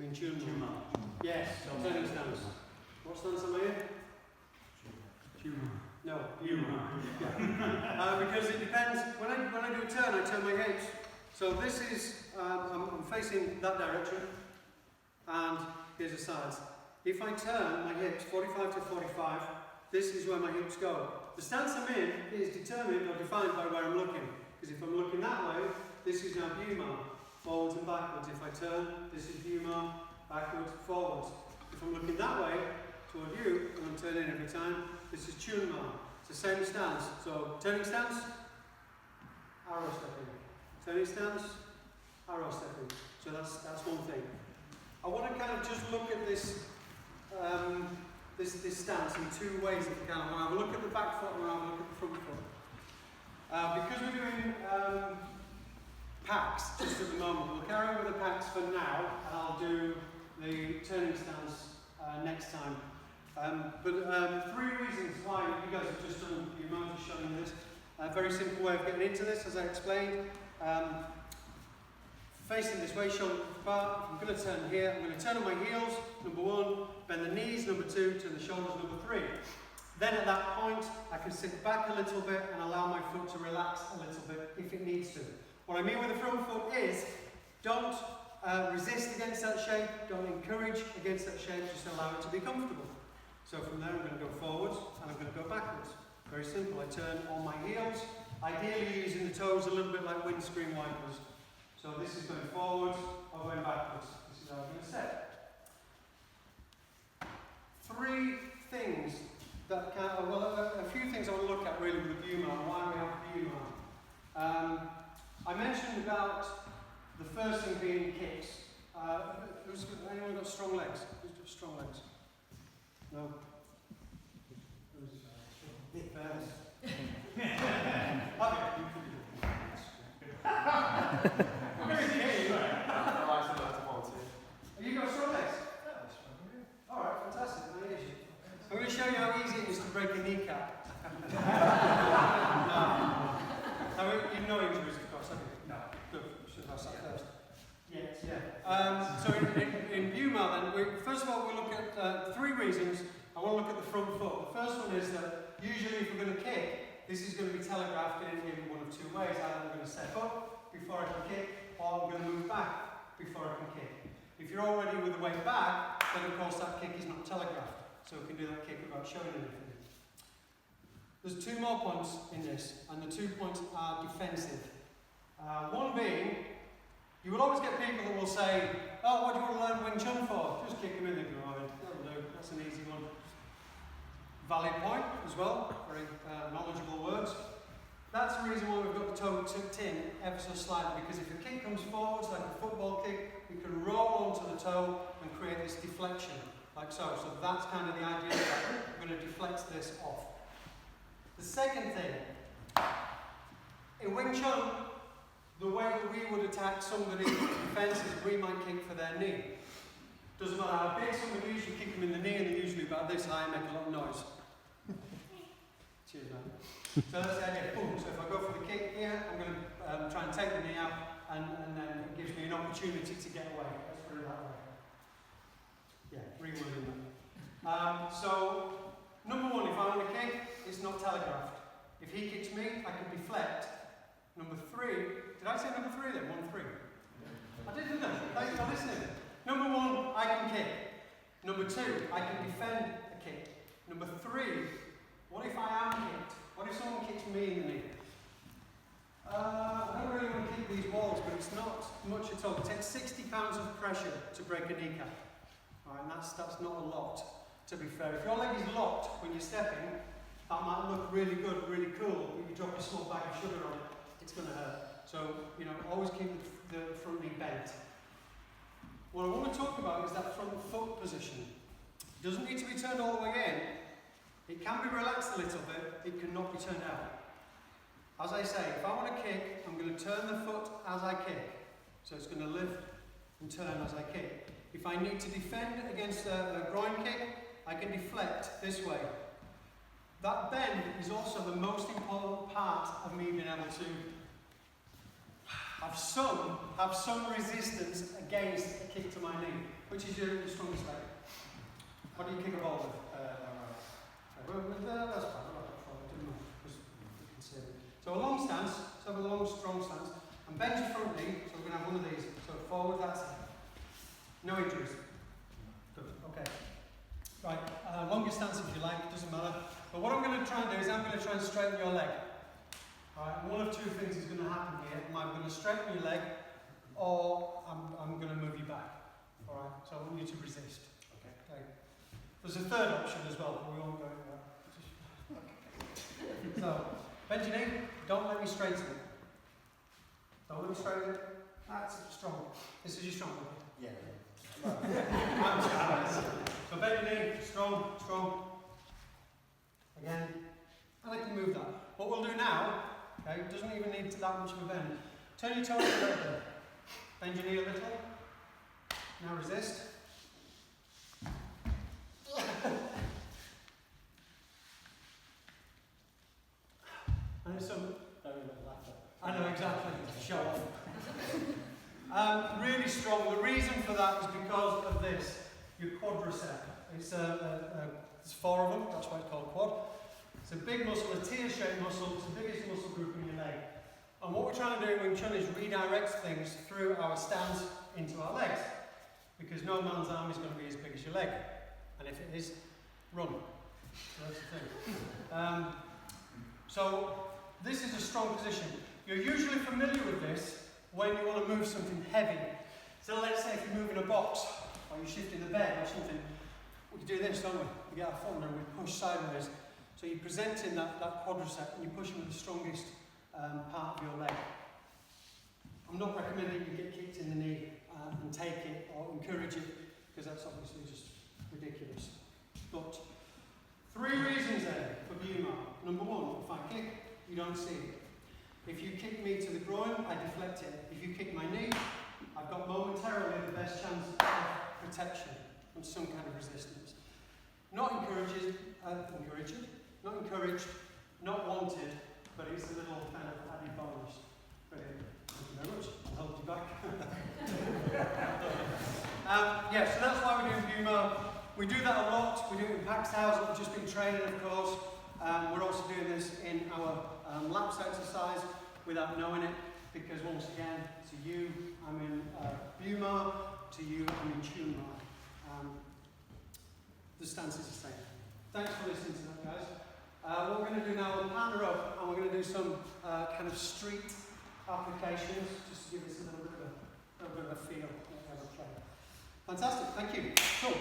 In Cheun Mar. Yes, turning stance. What stance am I in? Biu Mar. No, Biu Mar. Yeah. Because it depends. When I do a turn, I turn my hips. So this is, I'm facing that direction, and here's the sides. If I turn my hips 45 to 45, this is where my hips go. The stance I'm in is determined or defined by where I'm looking. Because if I'm looking that way, this is now Biu Mar, forwards and backwards. If I turn, this is Biu Mar, backwards, forwards. If I'm looking that way, toward you, and I'm turning every time, this is Cheun Mar. It's the same stance. So, turning stance, arrow stepping. Turning stance, arrow stepping. So that's one thing. I want to kind of just look at this this stance in two ways if you can. I want to have a look at the back foot and I want to have a look at the front foot. Because we're doing packs just at the moment, we'll carry on with the packs for now, and I'll do the turning stance next time. But three reasons why you guys have just done Biu Mar, just showing this. A very simple way of getting into this, as I explained. Facing this way, shoulder apart. I'm going to turn here. I'm going to turn on my heels, number one, bend the knees, number two, turn the shoulders, number three. Then at that point, I can sit back a little bit and allow my foot to relax a little bit if it needs to. What I mean with the front foot is, don't resist against that shape, don't encourage against that shape, just allow it to be comfortable. So from there I'm going to go forwards and I'm going to go backwards. Very simple. I turn on my heels, ideally using the toes a little bit like windscreen wipers. So this is going forwards or going backwards. This is how I'm going to set. Three things that can, well, a few things I want to look at really with the Biu Mar, why we have Biu Mar. I mentioned about the first thing being kicks. Anyone got strong legs? Who's got strong legs? No? You got strong legs? Alright, fantastic. I'm going to show you how easy it is to break a kneecap. You've no injuries, of course, have you? No. Good. Should have sat first. Yes. Yeah. So in Biu Mar then, first of all we look at three reasons. I want to look at the front foot. The first one is that usually if we're going to kick, this is going to be telegraphed in one of two ways. Either I'm going to step up before I can kick, or I'm going to move back before I can kick. If you're already with the weight back, then of course that kick is not telegraphed. So we can do that kick without showing anything. There's two more points in this, and the 2 points are defensive. One being, you will always get people that will say, oh, what do you want to learn Wing Chun for? Just kick them in the groin. That'll do. That's an easy one. Valid point as well. Very knowledgeable words. That's the reason why we've got the toe tucked in ever so slightly, because if the kick comes forwards like a football kick, we can roll onto the toe and create this deflection, like so. So that's kind of the idea that we're going to deflect this off. The second thing, in Wing Chun, the way that we would attack somebody's defense is we might kick for their knee. Doesn't matter how big somebody is, you kick them in the knee and they're usually about this high and make a lot of noise. Cheers, man. So that's the idea. Boom. So if I go for the kick here, I'm going to try and take the knee out, and then it gives me an opportunity to get away. Let's put it that way. Yeah, rewording that. So, number one, if I want to kick, it's not telegraphed. If he kicks me, I can deflect. Number three, did I say number three then? 1-3. I did, didn't I? Thanks for listening. Number one, I can kick. Number two, I can defend a kick. Number three, what if I am kicked? What if someone kicks me in the knee? I don't really want to kick these walls, but it's not much at all. It takes 60 pounds of pressure to break a kneecap. Right, and that's not a lot, to be fair. If your leg is locked when you're stepping, that might look really good, really cool, but you drop a small bag of sugar on it, it's going to hurt. So, always keep the front knee bent. What I want to talk about is that front foot position. It doesn't need to be turned all the way in. It can be relaxed a little bit, it cannot be turned out. As I say, if I want to kick, I'm going to turn the foot as I kick. So it's going to lift and turn as I kick. If I need to defend against a groin kick, I can deflect this way. That bend is also the most important part of me being able to have some resistance against a kick to my my knee. Which is your strongest leg? What do you kick a ball with? That's fine. So a long stance, so have a long, strong stance, and bend your front knee, so we're going to have one of these. So forward, that's it. No injuries. Good, okay. Right, longer stance if you like, doesn't matter. But what I'm going to try and do is I'm going to try and straighten your leg. Alright, one of two things is going to happen here. I'm either going to straighten your leg, or I'm going to move you back. Alright, so I want you to resist. Okay. There's a third option as well, but we won't go into that. So, bend your knee, don't let me straighten it. Don't let me straighten it. That's strong. This is your strong one. Yeah. So bend your knee, strong, strong. Again. And I can move that. What we'll do now, okay, doesn't even need that much of a bend. Turn your toes a little bit. Bend your knee a little. Now resist. And there's some very little laughter. I know exactly. Show off. Really strong. The reason for that is because of this. Your quadricep. There's four of them. That's why it's called quad. It's a big muscle, a tear-shaped muscle. It's the biggest muscle group in your leg. And what we're trying to do in Cheun is redirect things through our stance into our legs. Because no man's arm is going to be as big as your leg. And if it is, run. So that's the thing. So this is a strong position. You're usually familiar with this when you want to move something heavy. So let's say if you're moving a box, or you're shifting the bed or something, we can do this, don't we? We get our foot under and we push sideways. So you're presenting that quadricep and you're pushing with the strongest part of your leg. I'm not recommending you get kicked in the knee and take it or encourage it, because that's obviously just ridiculous. But 3 reasons then for Biu Mar. Number 1, if I kick, you don't see it. If you kick me to the groin, I deflect it. If you kick my knee, I've got momentarily the best chance of protection and some kind of resistance. Not encouraged, not wanted, but it's a little kind of added bonus. Brilliant. Thank you very much. I'll hold you back. Yeah, so that's why we're doing Biu Mar. We do that a lot. We do it in Pak Sau. We've just been training, of course. We're also doing this in our Lap Sau Exercise without knowing it, because once again, to you, I'm in Biu Mar. To you, I'm in Cheun. The stance is the same. Thanks for listening to that, guys. What we're going to do now, we'll partner up and we're going to do some kind of street applications, just to give us a little bit of a feel. Fantastic, thank you. Cool.